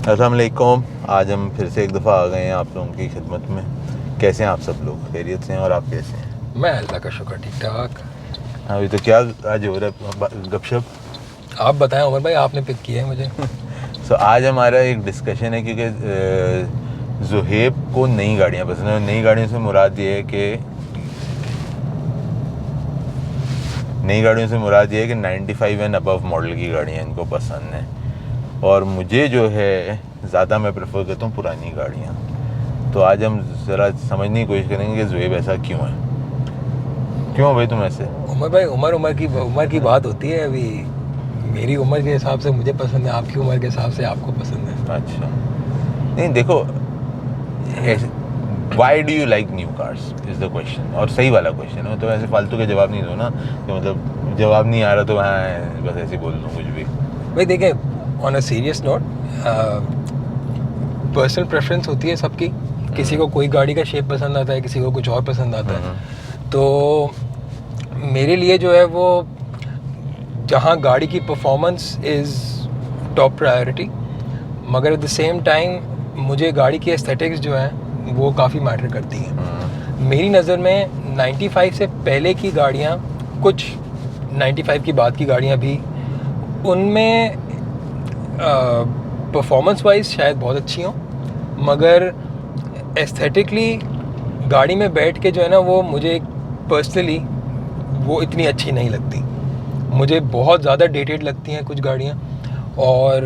अस्सलाम वालेकुम। आज हम फिर से एक दफ़ा आ गए हैं आप लोगों की खिदमत में। कैसे हैं आप सब लोग? खैरियत से हैं? और आप कैसे हैं? मैं अल्लाह का शुक्र ठीक ठाक। अभी तो क्या आज हो रहा है गपशप। आप बताएं उमर भाई, आपने पिक किया है मुझे। सो आज हमारा एक डिस्कशन है क्योंकि ज़ुहैब को नई गाड़ियाँ पसंद है। नई गाड़ियों से मुराद ये है कि 95 एंड अबव मॉडल की गाड़ियाँ इनको पसंद हैं। और मुझे जो है ज़्यादा मैं प्रेफर करता हूँ पुरानी गाड़ियाँ। तो आज हम ज़रा समझने की कोशिश करेंगे कि ज़ुहैब ऐसा क्यों है। क्यों भाई तुम ऐसे? उमर भाई, उम्र की बात होती है। अभी मेरी उम्र के हिसाब से मुझे पसंद है, आपकी उम्र के हिसाब से आपको पसंद है। अच्छा, नहीं देखो, why do you like new cars is the question. और सही वाला क्वेश्चन है, तो ऐसे फालतू के जवाब नहीं दो ना कि मतलब जवाब नहीं आ रहा तो हाँ बस ऐसे ही बोल दूँ कुछ भी। भाई देखें, on a serious note, personal preference होती है सबकी। किसी को कोई गाड़ी का शेप पसंद आता है, किसी को कुछ और पसंद आता है। तो मेरे लिए जो है वो, जहाँ गाड़ी की परफॉर्मेंस इज़ टॉप प्रायोरिटी, मगर एट द सेम टाइम मुझे गाड़ी की एस्थेटिक्स जो हैं वो काफ़ी मैटर करती हैं। मेरी नज़र में 95 से पहले की गाड़ियाँ, कुछ 95 की बाद की गाड़ियाँ भी, उनमें परफॉर्मेंस वाइज शायद बहुत अच्छी हों, मगर एस्थेटिकली गाड़ी में बैठ के जो है ना, वो मुझे पर्सनली वो इतनी अच्छी नहीं लगती। मुझे बहुत ज़्यादा डेटेड लगती हैं कुछ गाड़ियाँ। और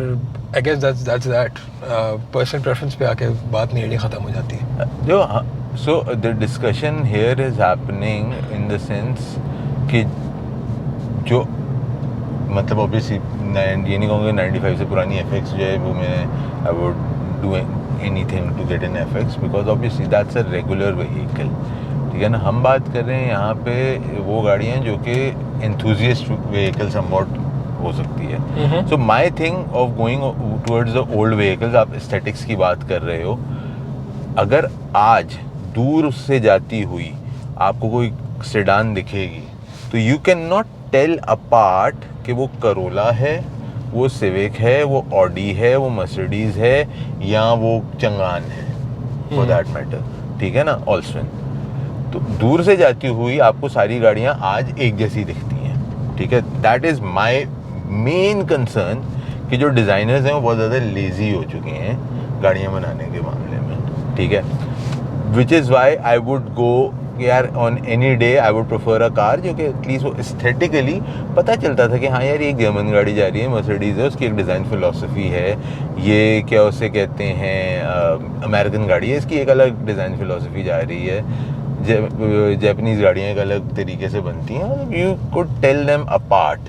I guess that's that, personal preference पे आके बात मेरी ख़त्म हो जाती है। जो so the discussion here is happening in the sense कि जो मतलब ऑब्वियसली ये नहीं कहूँगा 95 से पुरानी FX जो है वो मैं I would do anything to get an FX because obviously that's a regular vehicle. ठीक है ना, हम बात कर रहे हैं यहाँ पे वो गाड़ियाँ जो कि एंथुजियस्ट व्हीकल समवॉट हो सकती है। So my thing of going towards the old vehicles, आप एस्थेटिक्स की बात कर रहे हो, अगर आज दूर से जाती हुई आपको कोई सेडान दिखेगी तो you can not tell apart कि वो करोला है, वो सिविक है, वो ऑडी है, वो मर्सिडीज है या वो चंगान है फॉर दैट मैटर। ठीक है ना, ऑल्सविन। तो दूर से जाती हुई आपको सारी गाड़ियां आज एक जैसी दिखती हैं। ठीक है, that is my main concern कि जो डिज़ाइनर्स हैं वो बहुत ज़्यादा लेज़ी हो चुके हैं गाड़ियां बनाने के मामले में। ठीक है, which is why I would go यार on any day I would prefer a car जो कि एटलीस्ट वो एस्थेटिकली पता चलता था कि हाँ यार ये एक जर्मन गाड़ी जा रही है, मर्सिडीज़ है, उसकी एक डिज़ाइन फिलोसफी है, ये क्या उसे कहते हैं अमेरिकन गाड़ी है, इसकी एक अलग डिज़ाइन फिलोसफी जा रही है, जापानीज़ गाड़ियाँ एक अलग तरीके से बनती हैं। You could tell them apart,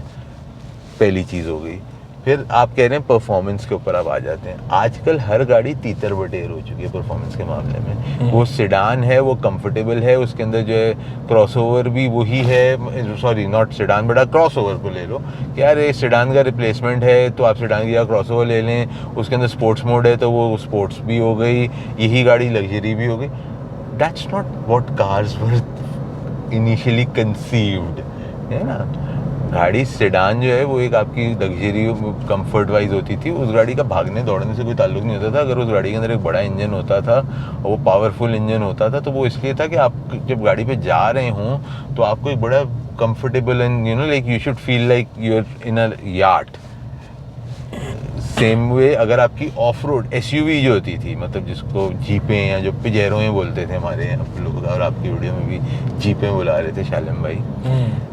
पहली चीज़ हो गई। फिर आप कह रहे हैं परफॉर्मेंस के ऊपर आप आ जाते हैं। आजकल हर गाड़ी तीतर बटेर हो चुकी है परफॉर्मेंस के मामले में। वो सेडान है, वो कंफर्टेबल है, उसके अंदर जो है क्रॉसओवर भी वही है, sorry not sedan but crossover को ले लो कि यार ये सेडान का रिप्लेसमेंट है तो आप सेडान की जगह क्रॉसओवर ले लें। उसके अंदर स्पोर्ट्स मोड है तो वो स्पोर्ट्स भी हो गई, यही गाड़ी लग्जरी भी हो गई। That's not what cars were initially conceived, है ना। गाड़ी सेडान जो है वो एक आपकी लग्जरी कंफर्ट वाइज होती थी। उस गाड़ी का भागने दौड़ने से कोई ताल्लुक नहीं होता था। अगर उस गाड़ी के अंदर एक बड़ा इंजन होता था और वो पावरफुल इंजन होता था तो वो इसलिए था कि आप जब गाड़ी पे जा रहे हों तो आपको एक बड़ा comfortable and you know like you should feel like you are in a yacht. Same way अगर आपकी ऑफ रोड SUV जो होती थी, मतलब जिसको जीपें या जो पिजेरों बोलते थे हमारे यहाँ लोग, और आपकी वीडियो में भी जीपें बुला रहे थे शालिम भाई,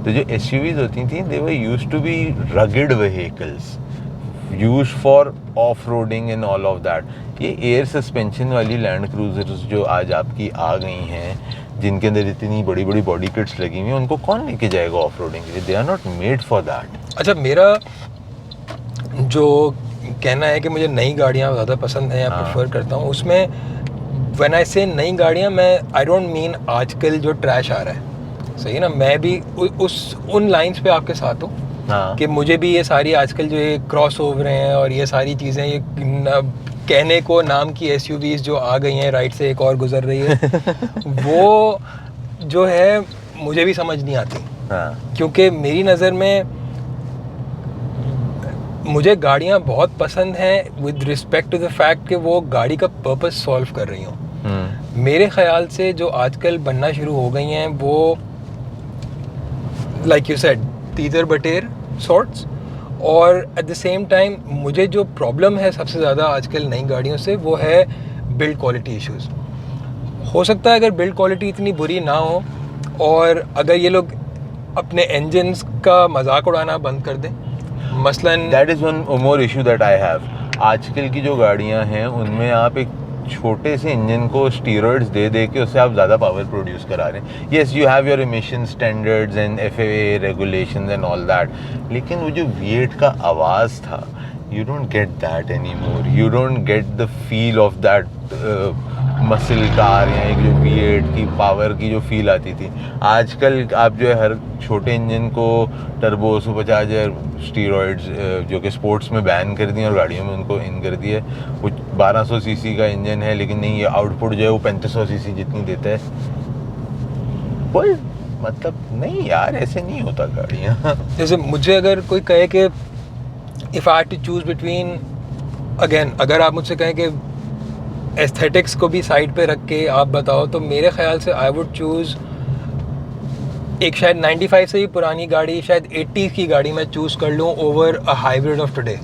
तो जो SUVs होती थी they were used to be rugged vehicles used for off roading and all of that. ये एयर सस्पेंशन वाली लैंड क्रूजर्स जो आज आपकी आ गई हैं, जिनके अंदर इतनी बड़ी बड़ी बॉडी किट्स लगी हुई हैं, उनको कौन लेके जाएगा ऑफ रोडिंग के लिए? They are not made for that. अच्छा, मेरा जो कहना है कि मुझे नई गाड़ियाँ ज़्यादा पसंद हैं या प्रेफर करता हूँ, उसमें व्हेन आई से नई गाड़ियाँ, मैं आई डोंट मीन आजकल जो ट्रैश आ रहा है, सही है ना। मैं भी उन लाइंस पे आपके साथ हूँ कि मुझे भी ये सारी आजकल जो ये क्रॉस ओवर हैं और ये सारी चीज़ें, ये कहने को नाम की SUVs जो आ गई हैं, राइट से एक और गुजर रही है वो जो है मुझे भी समझ नहीं आती। क्योंकि मेरी नज़र में मुझे गाड़ियाँ बहुत पसंद हैं with respect to the fact कि वो गाड़ी का पर्पस सॉल्व कर रही हों। मेरे ख्याल से जो आजकल बनना शुरू हो गई हैं वो लाइक यू सेड तीतर बटेर सॉर्ट्स, और एट द सेम टाइम मुझे जो प्रॉब्लम है सबसे ज़्यादा आजकल नई गाड़ियों से वो है बिल्ड क्वालिटी इश्यूज़। हो सकता है अगर बिल्ड क्वालिटी इतनी बुरी ना हो और अगर ये लोग अपने इंजन्स का मजाक उड़ाना बंद कर दें, मसलन that is one more issue that I have. आजकल की जो गाड़ियां हैं उनमें आप एक छोटे से इंजन को स्टीरॉइड्स दे दे के उससे आप ज़्यादा पावर प्रोड्यूस करा रहे हैं। Yes, you have your emission standards and FAA regulations and all that, लेकिन वो जो V8 का आवाज़ था, you don't get that anymore. You don't get the feel of that muscle car या एक जो V8 की पावर की जो फील आती थी। आजकल आप जो है हर छोटे इंजन को टर्बो सुपरचार्जर स्टीरॉइड्स जो कि स्पोर्ट्स में बैन कर दिए और गाड़ियों में उनको इन कर दिए। वो 1200 सीसी का इंजन है, लेकिन नहीं, ये आउटपुट जो है वो 3500 सीसी जितनी देता है। कोई मतलब नहीं यार, ऐसे नहीं होता गाड़ियाँ। जैसे मुझे अगर कोई कहे कि if I had to choose between, again अगर आप मुझसे कहें कि एस्थेटिक्स को भी साइड पे रख के आप बताओ, तो मेरे ख्याल से आई वुड चूज़ एक शायद 95 से भी पुरानी गाड़ी, शायद 80 की गाड़ी मैं चूज़ कर लूँ over a hybrid of today,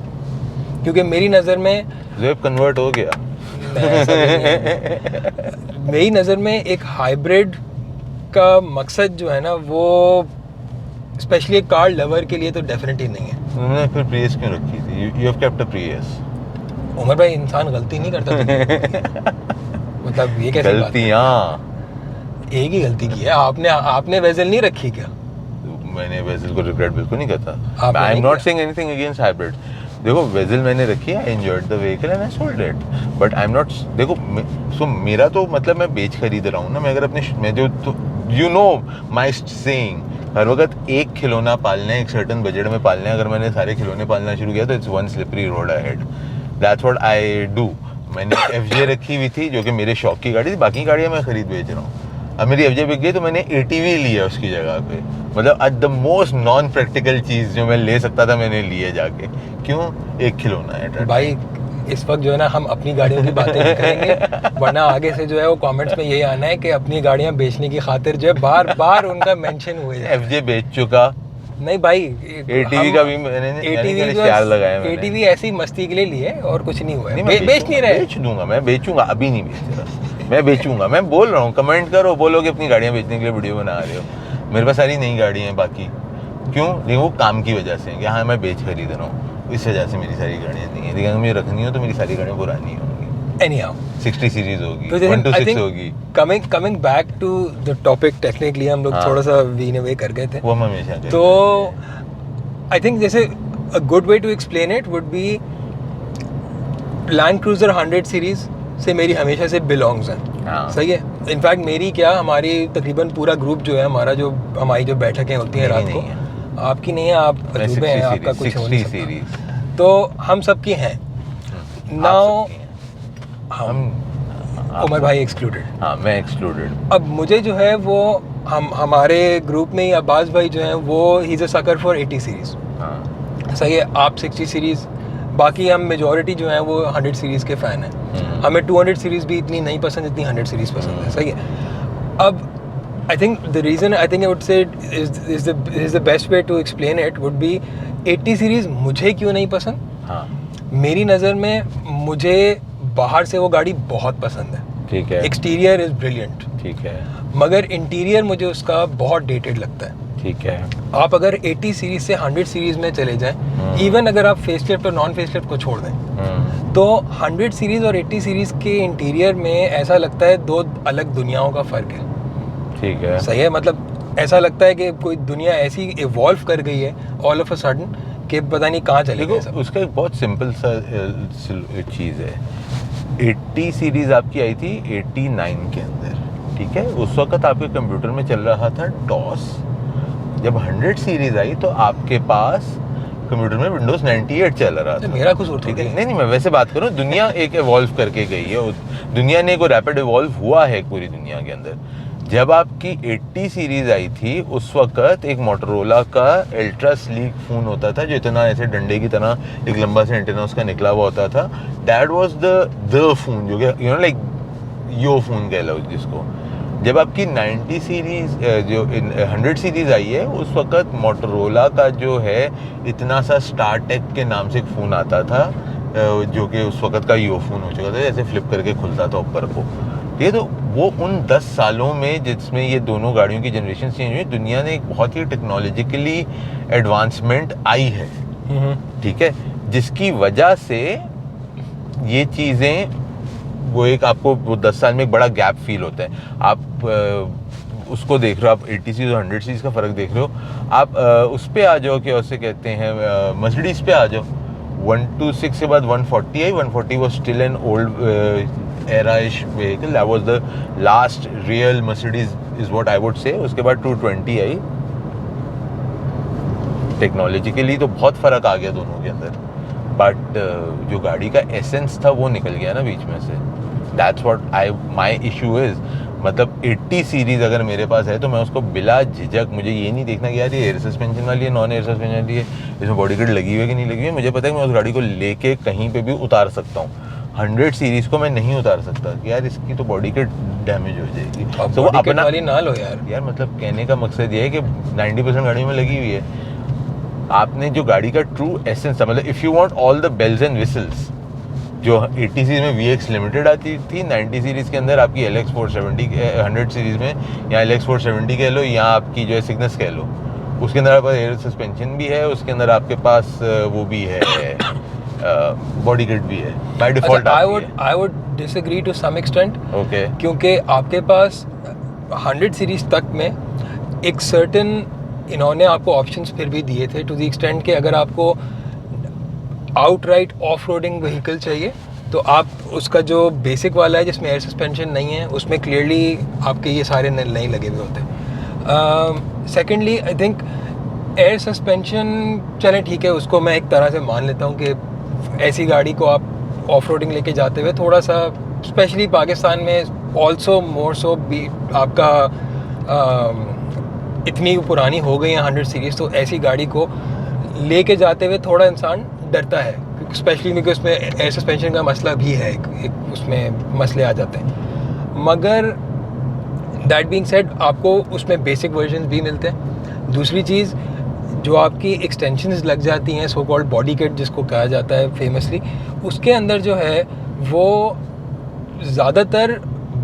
क्योंकि मेरी नज़र में ज़ेब कन्वर्ट हो गया। मेरी नज़र में एक हाइब्रिड का मकसद जो है ना वो स्पेशली एक कार लवर के लिए तो डेफिनेटली नहीं है। उन्होंने फिर प्रियस क्यों रखी थी? You have kept a Prius. Umar भाई, इंसान गलती नहीं करता था। मतलब ये कैसे गलतियाँ एक ही गलती की है आपने वेजल नहीं रखी क्या? मैंने वेजल को रिग्रेट बिल्कुल नहीं करता। आपने आई एम नहीं नॉट किया? Saying anything against hybrid. देखो, वेजल मैंने रखी है, I enjoyed the vehicle and I sold it, but I am not, देखो सो मेरा तो मतलब मैं बेच खरीद रहा हूँ ना। मैं अगर अपने मैं जो यू नो माई सेइंग, हर वक्त एक खिलौना पालना है, एक सर्टन बजट में पालना है। अगर मैंने सारे खिलौने पालना शुरू किया तो it's one slippery road ahead. That's what I do. मैंने FJ रखी हुई थी जो कि मेरे शौक की गाड़ी थी, बाकी गाड़ियाँ मैं खरीद बेच रहा हूँ। अब मेरी FJ बिक गई तो मैंने ATV लिया उसकी जगह पे। मतलब आज द मोस्ट नॉन प्रैक्टिकल चीज़ जो मैं ले सकता था मैंने लिए जाके। क्यों? एक खिलौना है भाई। इस वक्त जो है ना हम अपनी गाड़ियों की बातें नहीं करेंगे, वरना आगे से जो है वो कमेंट्स में यही आना है कि अपनी गाड़ियां बेचने की खातिर जो है बार बार उनका मेंशन हुए। FJ बेच चुका। नहीं भाई, ATV का भी मैंने शेयर लगाया मैंने। ATV ऐसी मस्ती के लिए लिए और कुछ नहीं हुआ है। बेच नहीं रहे। बेच दूंगा, मैं बेचूंगा, अभी नहीं बेच रहा। मैं बेचूंगा, मैं बोल रहा हूँ। कमेंट करो, बोलो कि अपनी गाड़ियाँ बेचने के लिए वीडियो बना रहे हो। मेरे पास सारी नई गाड़ियाँ हैं बाकी। क्यों? लेकिन वो काम की वजह से कि हाँ मैं बेच खरीद रहा हूँ, इस वजह से मेरी सारी गाड़ियाँ नहीं है। लेकिन अगर मुझे रखनी हो तो मेरी सारी गाड़ियाँ पुरानी होंगी। Anyhow, 60 सीरीज होगी, तो जैसे 126 होगी। Coming back to the topic, technically हम लोग थोड़ा सा वीन अवे कर गए थे। वो हम हमेशा कहते हैं। तो आई थिंक जैसे a good way to explain it would be Land Cruiser 100 series से मेरी हमेशा से बिलोंग्स हैं। हाँ। सही है। इनफैक्ट मेरी क्या, हमारी तकरीबन पूरा ग्रुप जो है हमारा, जो हमारी जो बैठकें होती हैं रात को, आपकी नहीं है, आप अजूबे हैं, आपका कुछ हो नहीं सकता। तो हम सब की हैं। नाउ हम उमर भाई एक्सक्लूडेड। हाँ, मैं एक्सक्लूडेड। अब मुझे जो है वो हमारे ग्रुप में ही अब्बास भाई जो हैं वो he is a sucker for 80 series. हाँ। सही है। आप 60 सीरीज़, बाकी हम मेजॉरिटी जो हैं वो 100 सीरीज़ के फ़ैन हैं। हमें 200 सीरीज़ भी इतनी नहीं पसंद जितनी 100 सीरीज़ पसंद है। सही है। अब I think the reason I think I would say is the best way to explain it would be 80 series मुझे क्यों नहीं पसंद। हाँ। मेरी नज़र में मुझे बाहर से वो गाड़ी बहुत पसंद है। ठीक है। Exterior is brilliant. ठीक है। मगर इंटीरियर मुझे उसका बहुत डेटेड लगता है। ठीक है। आप अगर 80 सीरीज से 100 सीरीज में चले जाएं, इवन अगर आप फेसलिफ्ट और नॉन फेसलिफ्ट को छोड़ दें, तो 100 सीरीज और 80 सीरीज के इंटीरियर में ऐसा लगता है दो अलग दुनियाओं का फ़र्क है। ठीक है। सही है। मतलब ऐसा लगता है कि कोई दुनिया ऐसी इवॉल्व कर गई है ऑल ऑफ अ सडन कि पता नहीं कहाँ चले गए सब। उसका एक बहुत सिंपल सा चीज़ है। 80 सीरीज आपकी आई थी 89 के अंदर। ठीक है। उस वक्त आपके कंप्यूटर में चल रहा था डॉस। जब 100 सीरीज आई तो आपके पास कंप्यूटर में विंडोज 98 चल रहा था। मेरा कुछ और ठीक है। नहीं, मैं वैसे बात करूँ, दुनिया एक इवॉल्व करके गई है। दुनिया ने एक रैपिड इवॉल्व हुआ है पूरी दुनिया के अंदर। जब आपकी 80 सीरीज आई थी उस वक्त एक मोटरोला का अल्ट्रा स्लीक फ़ोन होता था जो इतना ऐसे डंडे की तरह एक लंबा सा एंटेना उसका निकला हुआ होता था. दैट वाज द फ़ोन जो कि you know like yo phone कह लो जिसको. जब आपकी 90 सीरीज जो 100 सीरीज आई है उस वक्त मोटरोला का जो है इतना सा स्टारटेक के नाम से एक फ़ोन आता था जो कि उस वक्त का यो फ़ोन हो चुका था, जैसे फ्लिप करके खुलता था ऊपर को. ये तो वो उन 10 सालों में जिसमें ये दोनों गाड़ियों की जनरेशन चेंज हुई, दुनिया ने एक बहुत ही टेक्नोलॉजिकली एडवांसमेंट आई है. ठीक है, जिसकी वजह से ये चीज़ें वो एक आपको वो 10 साल में एक बड़ा गैप फील होता है. आप उसको देख रहे हो, आप 80 सीरीज और 100 सीरीज का फ़र्क देख रहे हो. आप उस पे आ जाओ क्या उसे कहते हैं मर्सिडीज़ पे आ जाओ. 126 के बाद 140 आई. 140 was still an old era-ish vehicle. That was the last real Mercedes is what I would say. उसके बाद 220 आई. टेक्नोलॉजिकली तो बहुत फ़र्क आ गया दोनों के अंदर, बट जो गाड़ी का एसेंस था वो निकल गया ना बीच में से. That's what my issue is. मतलब 80 सीरीज़ अगर मेरे पास है तो मैं उसको बिला झिझक, मुझे ये नहीं देखना कि यार ये एयर सस्पेंशन वाली है, नॉन एयर सस्पेंशन वाली है, इसमें बॉडी किट लगी हुई है कि नहीं लगी हुई है. मुझे पता है कि मैं उस गाड़ी को लेके कहीं पे भी उतार सकता हूँ. 100 सीरीज को मैं नहीं उतार सकता कि यार इसकी तो बॉडी किट डैमेज हो जाएगी. तो वो अपना वाली ना लो यार. मतलब कहने का मकसद ये है कि 90% गाड़ियों में लगी हुई है. आपने जो गाड़ी का ट्रू एसेंस था, मतलब if you want all the bells and whistles जो 80 सीरीज में VX लिमिटेड आती थी, 90 सीरीज़ के अंदर आपकी LX 470 100 सीरीज़ में या LX 470 कह लो या आपकी जो है सिग्नस कह लो, उसके अंदर आपके पास एयर सस्पेंशन भी है, उसके अंदर आपके पास वो भी है बॉडी किट भी है by default. I would disagree to some extent. Okay, क्योंकि आपके पास 100 सीरीज तक में एक सर्टेन इन्होंने आपको ऑप्शंस फिर भी दिए थे टू द एक्सटेंट कि अगर आपको आउटराइट ऑफ रोडिंग व्हीकल चाहिए तो आप उसका जो बेसिक वाला है जिसमें एयर सस्पेंशन नहीं है उसमें क्लियरली आपके ये सारे नहीं लगे हुए होते. Secondly I think air suspension चलें ठीक है, उसको मैं एक तरह से मान लेता हूँ कि ऐसी गाड़ी को आप ऑफ रोडिंग लेके जाते हुए थोड़ा सा, स्पेशली पाकिस्तान में ऑल्सो मोर सो भी आपका इतनी पुरानी हो गई है 100 सीरीज़, तो ऐसी गाड़ी को लेके जाते हुए थोड़ा इंसान डरता है, स्पेशली क्योंकि उसमें एयर सस्पेंशन का मसला भी है, एक उसमें मसले आ जाते हैं. मगर दैट बीइंग सेड आपको उसमें बेसिक वर्जन भी मिलते हैं. दूसरी चीज़ जो आपकी एक्सटेंशंस लग जाती हैं, सो कॉल्ड बॉडी किट जिसको कहा जाता है फेमसली, उसके अंदर जो है वो ज़्यादातर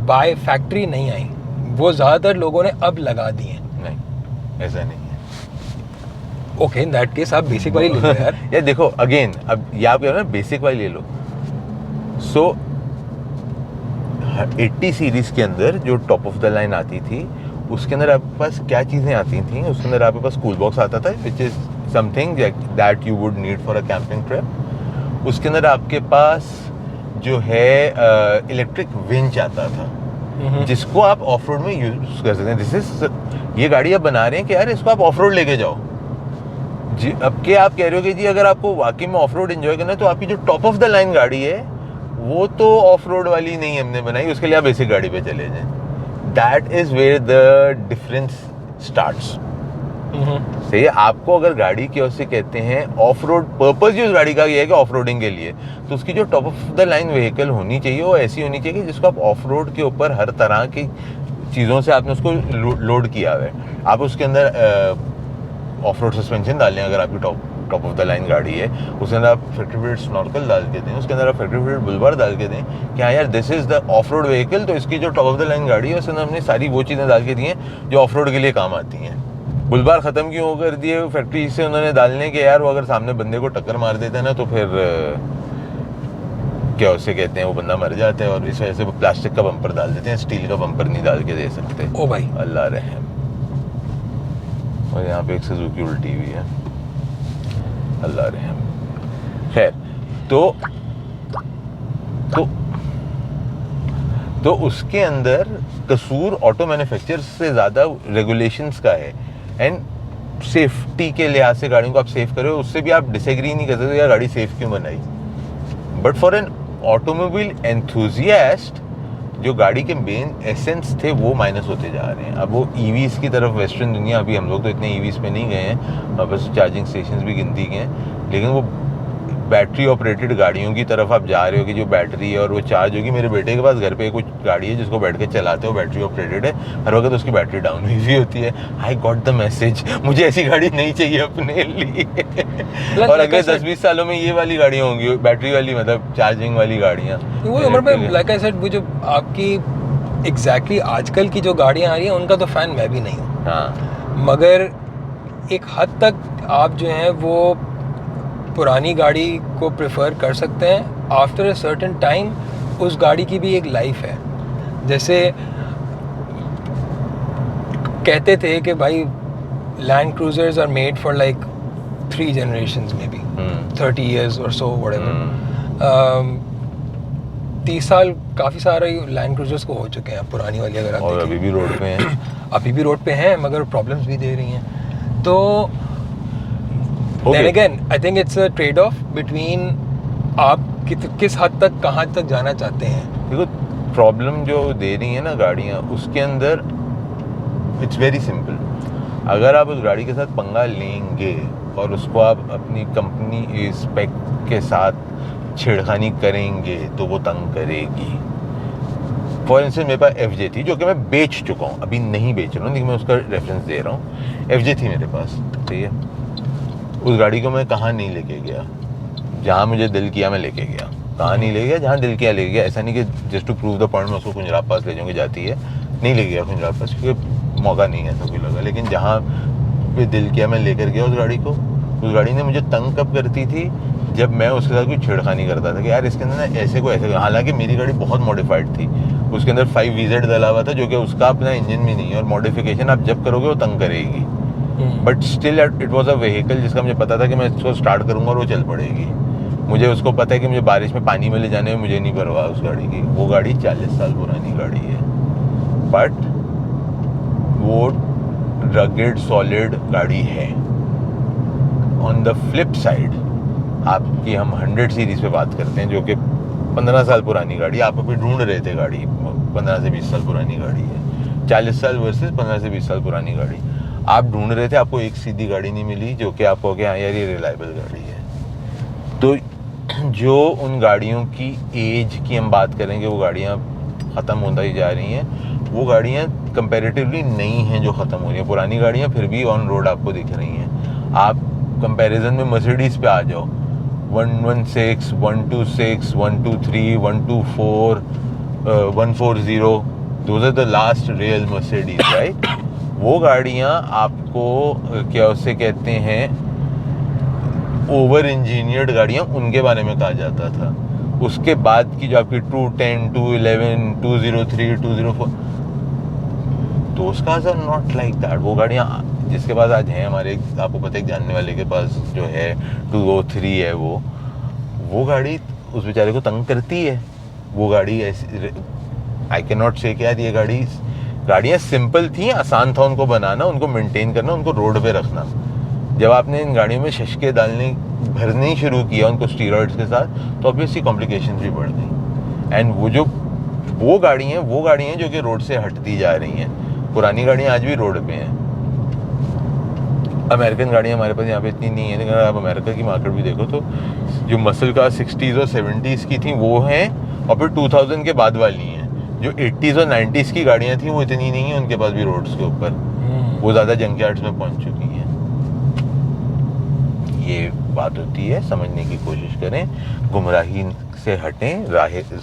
बाय फैक्ट्री नहीं आई, वो ज़्यादातर लोगों ने अब लगा दी हैं. नहीं, ऐसा नहीं है. ओके, इन दैट केस आप बेसिक वाली ले लो यार. यार देखो अगेन, अब ये आप कह रहे हो ना बेसिक वाली ले लो. सो 80 सीरीज़ के अंदर जो टॉप ऑफ द लाइन आती थी उसके अंदर आपके पास क्या चीज़ें आती थी. उसके अंदर आपके पास कूल बॉक्स आता था which is something that you would need for a camping trip. उसके अंदर आपके पास जो है इलेक्ट्रिक विंच आता था जिसको आप ऑफ रोड में यूज़ कर सकते हैं. दिस इज ये गाड़ी आप बना रहे हैं कि यार इसको आप ऑफ रोड लेके जाओ जी. अब क्या आप कह रहे हो कि जी अगर आपको वाकई में ऑफ रोड एंजॉय करना है तो आपकी जो टॉप ऑफ द लाइन गाड़ी है वो तो ऑफ रोड वाली नहीं हमने बनाई, उसके लिए आप बेसिक गाड़ी पे चले जाएं. That is where the difference starts. सही है. आपको अगर गाड़ी की ओर से कहते हैं ऑफ रोड, पर्पज ही उस गाड़ी का ये है कि ऑफ रोडिंग के लिए, तो उसकी जो top of the line vehicle होनी चाहिए वो ऐसी होनी चाहिए कि जिसको आप ऑफ रोड के ऊपर हर तरह की चीज़ों से आपने उसको लोड किया हुआ है. आप उसके अंदर ऑफ रोड सस्पेंशन डालें अगर आपकी टॉप ऑफ द लाइन गाड़ी है, उसके अंदर आप फैक्ट्री फिटेड स्नॉर्कल डाल के दें, उसके अंदर आप फैक्ट्री फिटेड बुल बार डाल के दें कि हाँ यार this is the of road vehicle, तो इसकी जो टॉप ऑफ द लाइन गाड़ी है उसके अंदर हमने सारी वो चीज़ें डाल के दी हैं जो ऑफ रोड के लिए काम आती हैं. बुल बार ख़त्म क्यों कर दिए फैक्ट्री से उन्होंने डालने के, यार वो अगर सामने बंदे को टक्कर मार देते हैं ना तो फिर क्या उसे कहते हैं वो बंदा मर जाता है, और इस वजह से वो प्लास्टिक का बम्पर डाल देते हैं, स्टील का बम्पर नहीं डाल के दे सकते. ओ भाई अल्लाह रहम. और यहाँ पे एक सुजुकी उल्टी हुई है, अल्लाह रहम. खैर, तो उसके अंदर कसूर ऑटो मैन्युफैक्चरर्स से ज़्यादा रेगुलेशंस का है. एंड सेफ्टी के लिहाज से गाड़ियों को आप सेफ करो, उससे भी आप डिसएग्री नहीं कर सकते यार गाड़ी सेफ क्यों बनाई. But for an automobile enthusiast जो गाड़ी के मेन एसेंस थे वो माइनस होते जा रहे हैं। अब वो ईवीज़ की तरफ वेस्टर्न दुनिया, अभी हम लोग तो इतने ईवीज़ पे नहीं गए हैं, बस चार्जिंग स्टेशंस भी गिनती के हैं, लेकिन वो बैटरी ऑपरेटेड गाड़ियों की तरफ आप जा रहे हो कि जो बैटरी है और वो चार्ज होगी। मेरे बेटे के पास घर पे कुछ गाड़ी है जिसको बैठ के चलाते हो, बैटरी ऑपरेटेड है, हर वक्त उसकी बैटरी डाउन हुई हुई होती है। आई गॉट द मैसेज, मुझे ऐसी गाड़ी नहीं चाहिए अपने लिए। और अगले 10-20 सालों में ये वाली गाड़ियाँ होंगी, बैटरी वाली, मतलब चार्जिंग वाली गाड़ियाँ। वो उम्र में लाइक आई सेड, वो जो आपकी एग्जैक्टली आजकल की जो गाड़ियाँ आ रही हैं उनका तो फ़ैन मैं भी नहीं हूँ। हाँ, मगर एक हद तक आप जो हैं वो पुरानी गाड़ी को प्रेफर कर सकते हैं। आफ्टर अ सर्टेन टाइम उस गाड़ी की भी एक लाइफ है। जैसे कहते थे कि भाई Land Cruisers are made for like 3 generations में भी 30 years or so whatever। 30 साल काफ़ी सारे लैंड क्रूजर्स को हो चुके हैं पुरानी वाली, अगर आप और देखें। अभी भी रोड पे हैं। अभी भी रोड पे हैं मगर प्रॉब्लम्स भी दे रही हैं। तो Okay. then again I think it's a trade off between आप किस हद तक कहाँ तक जाना चाहते हैं। देखो, प्रॉब्लम जो दे रही है ना गाड़ियाँ, उसके अंदर इट्स वेरी सिंपल। अगर आप उस गाड़ी के साथ पंगा लेंगे और उसको आप अपनी कंपनी स्पेक के साथ छेड़खानी करेंगे तो वो तंग करेगी। फॉर इंस्टेंस मेरे पास FJ थी, जो कि मैं बेच चुका हूँ, अभी नहीं बेच रहा हूँ, लेकिन मैं उसका रेफरेंस दे रहा हूँ। FJ थी मेरे पास, ठीक है। उस गाड़ी को मैं कहाँ नहीं लेके गया, जहाँ मुझे दिल किया मैं लेके गया, कहाँ नहीं ले गया, जहाँ दिल किया ले गया। ऐसा नहीं कि just to prove the point मैं उसको कुंजराब पास ले जाऊँगी, जाती है, नहीं ले गया कुंजराब पास क्योंकि मौका नहीं है, ऐसा कोई लगा। लेकिन जहाँ पे दिल किया मैं लेकर गया उस गाड़ी को। उस गाड़ी ने मुझे तंग कब करती थी, जब मैं उसके साथ कोई छेड़खानी करता था कि यार इसके अंदर ना ऐसे को ऐसे। हालांकि मेरी गाड़ी बहुत मॉडिफाइड थी, उसके अंदर 5VZ डला हुआ था, जो कि उसका अपना इंजन भी नहीं है, और मॉडिफिकेशन आप जब करोगे वो तंग करेगी। But still it was a vehicle जिसका मुझे पता था कि मैं इसको स्टार्ट करूंगा और वो चल पड़ेगी। मुझे उसको पता है कि मुझे बारिश में पानी में ले जाने में मुझे नहीं परवाह उस गाड़ी की। वो गाड़ी 40 साल पुरानी गाड़ी है, बट वो रगेड सॉलिड गाड़ी है। ऑन द फ्लिप साइड आपकी हम 100 सीरीज पे बात करते हैं, जो कि 15 साल पुरानी गाड़ी, आप अभी ढूंढ रहे थे गाड़ी 15 से 20 साल पुरानी गाड़ी है। 40 साल वर्सेस 15 से 20 साल पुरानी गाड़ी आप ढूंढ रहे थे, आपको एक सीधी गाड़ी नहीं मिली जो कि आप कहोगे हाँ यार ये रिलायबल गाड़ी है। तो जो उन गाड़ियों की एज की हम बात करेंगे, वो गाड़ियाँ ख़त्म होता ही जा रही हैं। वो गाड़ियाँ कंपैरेटिवली नई हैं जो ख़त्म हो रही हैं। पुरानी गाड़ियाँ फिर भी ऑन रोड आपको दिख रही हैं। आप कंपैरिजन में मर्सिडीज़ पे आ जाओ, 116, 126, 123, 124, 140, those are the last real Mercedes, right. वो गाड़ियाँ आपको क्या उसे कहते हैं, ओवर इंजीनियर्ड गाड़ियाँ, उनके बारे में कहा जाता था। उसके बाद की जो आपकी 210, 211, 203, 204, those cars are not like that. वो गाड़ियाँ जिसके पास आज हैं, हमारे आपको पता है एक जानने वाले के पास जो है 203 है, वो गाड़ी उस बेचारे को तंग करती है। वो गाड़ी ऐसी, आई कैन नॉट से कि यार ये गाड़ियाँ सिंपल थी, आसान था उनको बनाना, उनको मेंटेन करना, उनको रोड पे रखना। जब आपने इन गाड़ियों में शशके भरने ही शुरू किया उनको स्टीरॉइड्स के साथ, तो ऑब्वियसली कॉम्प्लिकेशंस भी बढ़ गई। एंड वो गाड़ियाँ जो कि रोड से हटती जा रही हैं। पुरानी गाड़ियाँ आज भी रोड पे हैं। अमेरिकन गाड़ियाँ हमारे पास यहाँ पे इतनी नहीं है, लेकिन आप अमेरिका की मार्केट भी देखो तो जो मसल का 60s और 70s की थी वो हैं, और फिर 2000 के बाद वाली हैं। जो 80s और 90s की गाड़ियाँ थी वो इतनी नहीं है उनके पास भी रोड्स के ऊपर, वो ज़्यादा जंकयार्ड्स में पहुँच चुकी हैं। ये बात होती है, समझने की कोशिश करें, गुमराही से हटें,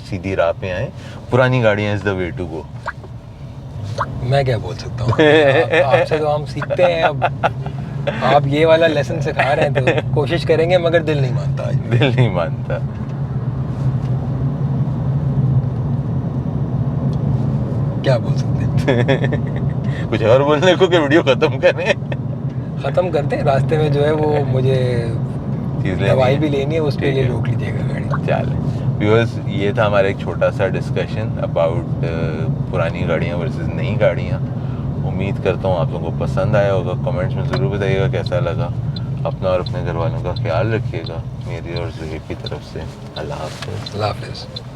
सीधी राह पे आएँ। पुरानी गाड़ियाँ is the way to go. मैं क्या बोल सकता हूँ, आपसे तो हम सीखते हैं। अब आप ये वाला लेसन सिखा रहे हैं तो कोशिश करेंगे, मगर दिल नहीं मानता। दिल नहीं मानता। क्या बोल सकते हैं। कुछ और बोलने को कि वीडियो खत्म करें? ख़त्म करते हैं। रास्ते में जो है वो मुझे दवाई भी लेनी है, उसके लिए रोक लीजिएगा गाड़ी। चलें व्यूअर्स, ये था हमारा एक छोटा सा डिस्कशन अबाउट पुरानी गाड़ियाँ वर्सेस नई गाड़ियाँ। उम्मीद करता हूँ आप लोगों को पसंद आया होगा। कमेंट्स में ज़रूर बताइएगा कैसा लगा। अपना और अपने घर वालों का ख्याल रखिएगा। मेरी और ज़ुहैब की तरफ से अल्लाह हाफ़िज़। अल्लाह हाफ़िज़।